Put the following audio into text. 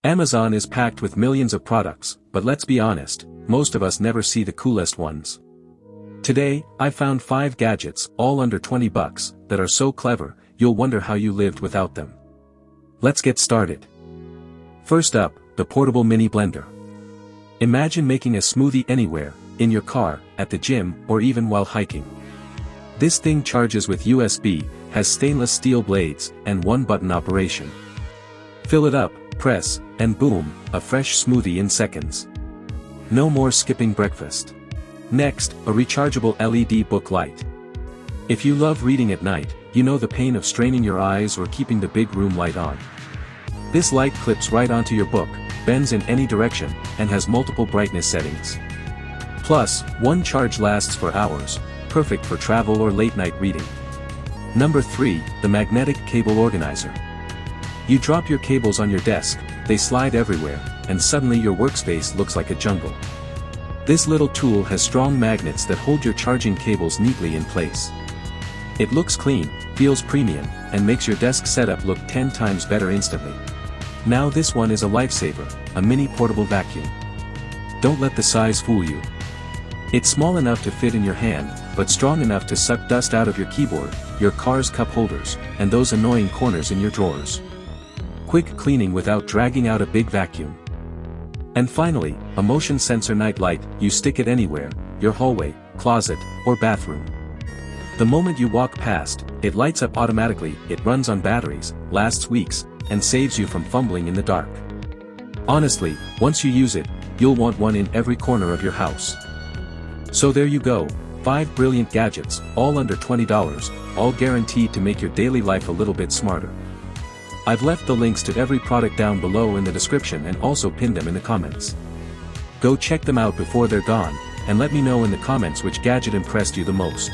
Amazon is packed with millions of products, but let's be honest, most of us never see the coolest ones. Today, I found 5 gadgets, all under $20, that are so clever, you'll wonder how you lived without them. Let's get started. First up, the portable mini blender. Imagine making a smoothie anywhere, in your car, at the gym, or even while hiking. This thing charges with USB, has stainless steel blades, and one-button operation. Fill it up, press, and boom, a fresh smoothie in seconds. No more skipping breakfast. Next, a rechargeable LED book light. If you love reading at night, you know the pain of straining your eyes or keeping the big room light on. This light clips right onto your book, bends in any direction, and has multiple brightness settings. Plus, one charge lasts for hours, perfect for travel or late-night reading. Number 3, the magnetic cable organizer. You drop your cables on your desk, they slide everywhere, and suddenly your workspace looks like a jungle. This little tool has strong magnets that hold your charging cables neatly in place. It looks clean, feels premium, and makes your desk setup look 10 times better instantly. Now this one is a lifesaver, a mini portable vacuum. Don't let the size fool you. It's small enough to fit in your hand, but strong enough to suck dust out of your keyboard, your car's cup holders, and those annoying corners in your drawers. Quick cleaning without dragging out a big vacuum. And finally, a motion sensor night light, you stick it anywhere, your hallway, closet, or bathroom. The moment you walk past, it lights up automatically, it runs on batteries, lasts weeks, and saves you from fumbling in the dark. Honestly, once you use it, you'll want one in every corner of your house. So there you go, 5 brilliant gadgets, all under $20, all guaranteed to make your daily life a little bit smarter. I've left the links to every product down below in the description and also pinned them in the comments. Go check them out before they're gone, and let me know in the comments which gadget impressed you the most.